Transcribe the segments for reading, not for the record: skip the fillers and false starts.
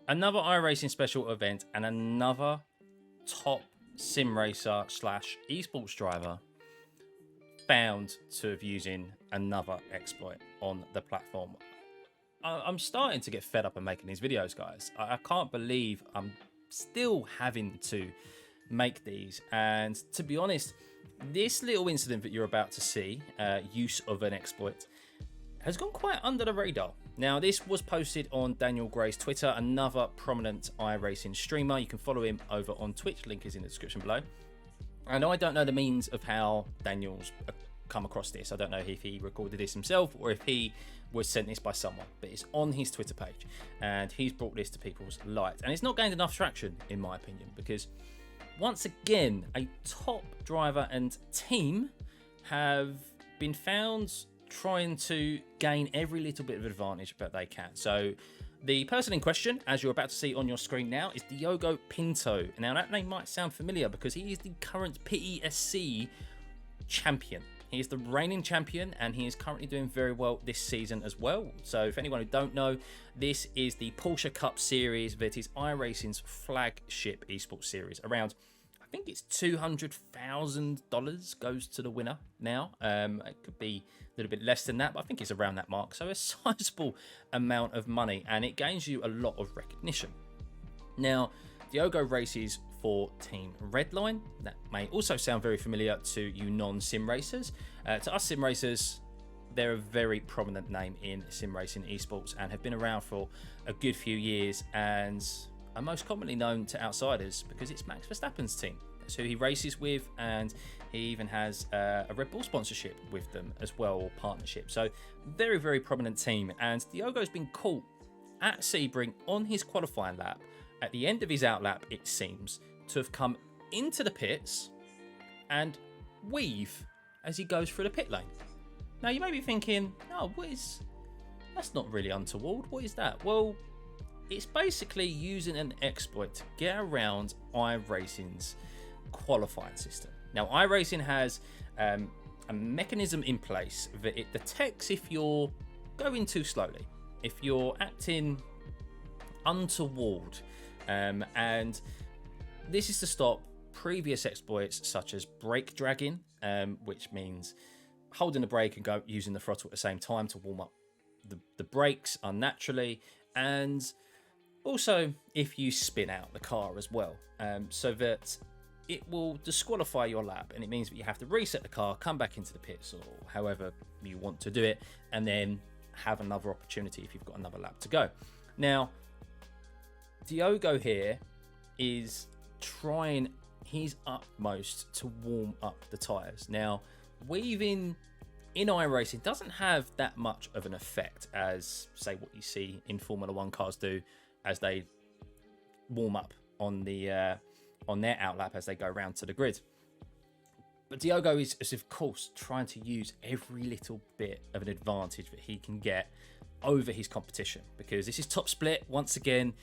Another iRacing special event and another top sim racer slash esports driver found to have using another exploit on the platform. I'm starting to get fed up of making these videos, guys. I can't believe I'm still having to make these. And to be honest, this little incident that you're about to see, use of an exploit, has gone quite under the radar. Now, this was posted on Daniel Gray's Twitter, another prominent iRacing streamer. You can follow him over on Twitch, link is in the description below. And I don't know the means of how Daniel's come across this. I don't know if he recorded this himself or if he was sent this by someone, but it's on his Twitter page and he's brought this to people's light. And it's not gained enough traction, in my opinion, because once again, a top driver and team have been found trying to gain every little bit of advantage that they can. So the person in question, as you're about to see on your screen now, is Diogo Pinto. Now that name might sound familiar because he is the current PESC champion. He is the reigning champion and he is currently doing very well this season as well. So if anyone who don't know, this is the Porsche Cup series that is iRacing's flagship esports series. Around, I think it's $200,000 goes to the winner now. It could be a little bit less than that, but I think it's around that mark. So a sizable amount of money and it gains you a lot of recognition. Now, Diogo races for Team Redline. That may also sound very familiar to you non-sim racers. To us sim racers, they're a very prominent name in sim racing esports and have been around for a good few years and are most commonly known to outsiders because it's Max Verstappen's team. That's who he races with, and he even has a Red Bull sponsorship with them as well, or partnership. So very, very prominent team. And Diogo's been caught at Sebring on his qualifying lap. At the end of his out lap, it seems to have come into the pits and weave as he goes through the pit lane. Now you may be thinking, oh, that's not really untoward. What is that? Well, it's basically using an exploit to get around iRacing's qualifying system. Now, iRacing has a mechanism in place that it detects if you're going too slowly, if you're acting untoward, and this is to stop previous exploits such as brake dragging, which means holding the brake and using the throttle at the same time to warm up the brakes unnaturally, and also if you spin out the car as well, so that it will disqualify your lap, and it means that you have to reset the car, come back into the pits or however you want to do it, and then have another opportunity if you've got another lap to go. Now, Diogo here is trying his utmost to warm up the tyres. Now, weaving in iRacing doesn't have that much of an effect as, say, what you see in Formula 1 cars do as they warm up on their outlap as they go around to the grid. But Diogo is of course trying to use every little bit of an advantage that he can get over his competition, because this is top split once again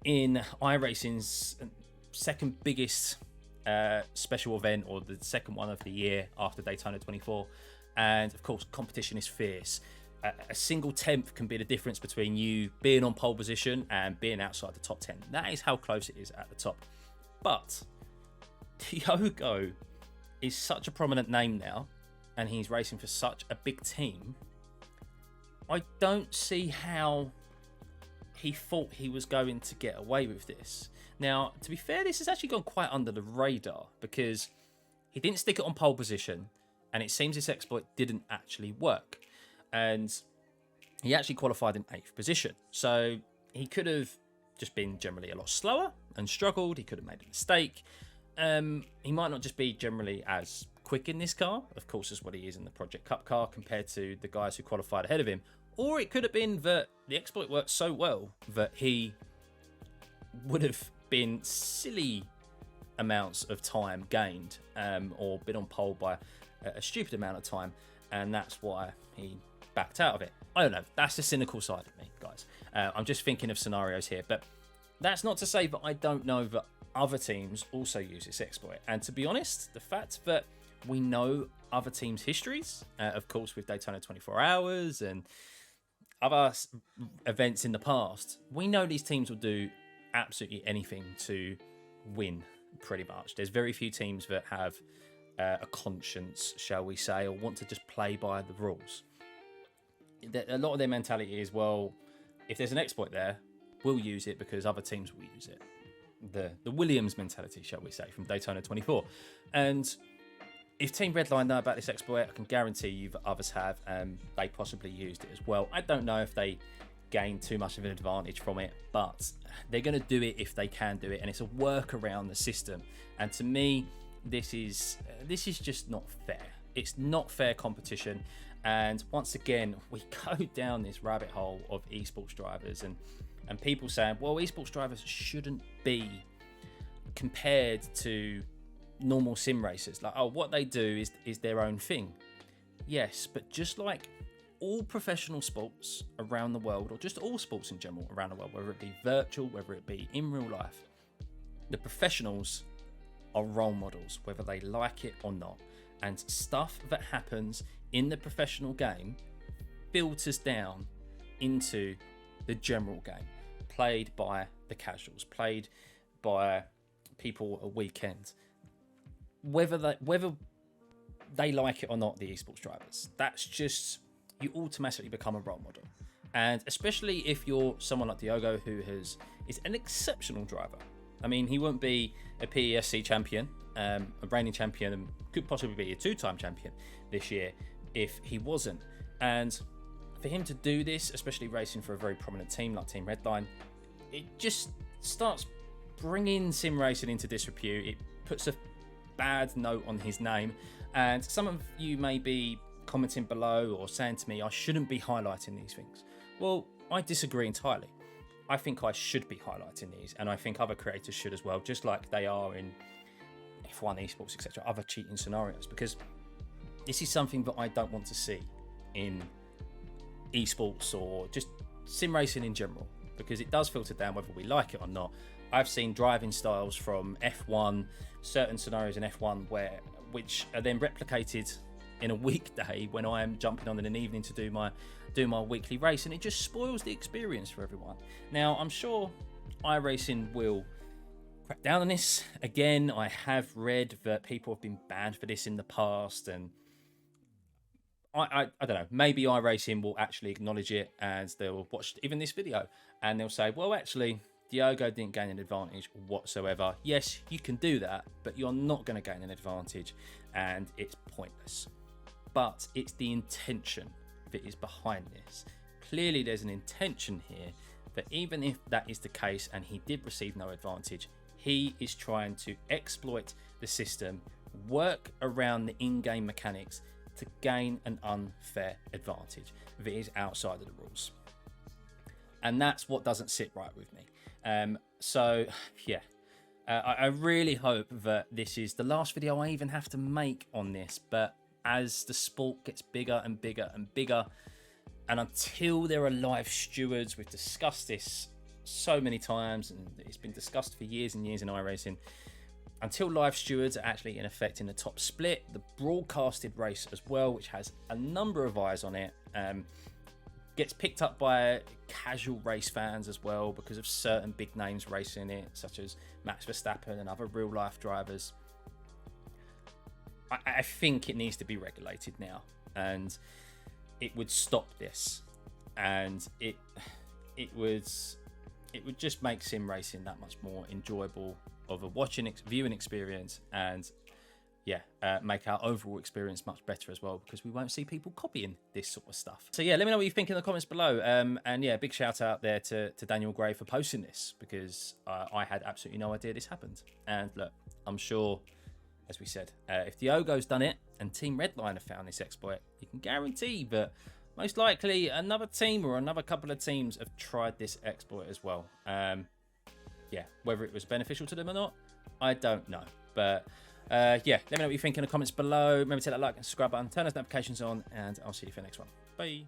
in iRacing's second biggest special event, or the second one of the year after Daytona 24, and of course competition is fierce. A single tenth can be the difference between you being on pole position and being outside the top 10. That is how close it is at the top. But Diogo is such a prominent name now, and he's racing for such a big team. I don't see how he thought he was going to get away with this. Now, to be fair, this has actually gone quite under the radar because he didn't stick it on pole position, and it seems this exploit didn't actually work. And he actually qualified in 8th position. So he could have just been generally a lot slower and struggled. He could have made a mistake. He might not just be generally as quick in this car, of course, as what he is in the Project Cup car compared to the guys who qualified ahead of him. Or it could have been that the exploit worked so well that he would have been silly amounts of time gained, or been on pole by a stupid amount of time, and that's why he backed out of it. I don't know. That's the cynical side of me, guys. I'm just thinking of scenarios here, but that's not to say that I don't know that other teams also use this exploit. And to be honest, the fact that we know other teams' histories, of course, with Daytona 24 Hours and other events in the past, we know these teams will do absolutely anything to win, pretty much. There's very few teams that have a conscience, shall we say, or want to just play by the rules. A lot of their mentality is, well, if there's an exploit there, we'll use it because other teams will use it. The Williams mentality, shall we say, from Daytona 24. And if Team Redline know about this exploit, I can guarantee you that others have, they possibly used it as well. I don't know if they gain too much of an advantage from it, but they're going to do it if they can do it, and it's a work around the system. And to me, this is just not fair. It's not fair competition. And once again, we go down this rabbit hole of esports drivers and people saying, well, esports drivers shouldn't be compared to normal sim racers. Like, oh, what they do is their own thing. Yes, but just like all professional sports around the world, or just all sports in general around the world, whether it be virtual, whether it be in real life, the professionals are role models, whether they like it or not. And stuff that happens in the professional game filters down into the general game, played by the casuals, played by people at weekends. Whether they like it or not, the esports drivers, that's just, you automatically become a role model. And especially if you're someone like Diogo, who is an exceptional driver. I mean, he won't be a PESC champion, a reigning champion, and could possibly be a 2-time champion this year if he wasn't. And for him to do this, especially racing for a very prominent team like Team Redline, it just starts bringing sim racing into disrepute. It puts a bad note on his name. And some of you may be commenting below or saying to me, I shouldn't be highlighting these things. Well, I disagree entirely. I think I should be highlighting these, and I think other creators should as well, just like they are in F1 esports, etc., other cheating scenarios, because this is something that I don't want to see in esports or just sim racing in general, because it does filter down whether we like it or not. I've seen driving styles from F1, certain scenarios in F1 which are then replicated in a weekday when I am jumping on in an evening to do my weekly race, and it just spoils the experience for everyone. Now, I'm sure iRacing will crack down on this. Again, I have read that people have been banned for this in the past, and I don't know, maybe iRacing will actually acknowledge it, and they'll watch even this video and they'll say, well, actually, Diogo didn't gain an advantage whatsoever. Yes, you can do that, but you're not going to gain an advantage, and it's pointless. But it's the intention that is behind this. Clearly, there's an intention here that even if that is the case and he did receive no advantage, he is trying to exploit the system, work around the in-game mechanics to gain an unfair advantage that is outside of the rules. And that's what doesn't sit right with me. So, yeah. I really hope that this is the last video I even have to make on this, but as the sport gets bigger and bigger and bigger, and until there are live stewards, we've discussed this so many times and it's been discussed for years and years in iRacing, until live stewards are actually in effect in the top split, the broadcasted race as well, which has a number of eyes on it, gets picked up by casual race fans as well because of certain big names racing it, such as Max Verstappen and other real life drivers. I think it needs to be regulated now, and it would stop this, and it would just make sim racing that much more enjoyable of a viewing experience, and make our overall experience much better as well, because we won't see people copying this sort of stuff. So yeah, let me know what you think in the comments below, and yeah, big shout out there to Daniel Gray for posting this, because I had absolutely no idea this happened. And look, I'm sure, as we said, if Diogo's done it and Team Redline have found this exploit, you can guarantee that most likely another team or another couple of teams have tried this exploit as well. Yeah, whether it was beneficial to them or not, I don't know. But yeah, let me know what you think in the comments below. Remember to hit that like and subscribe button, turn those notifications on, and I'll see you for the next one. Bye.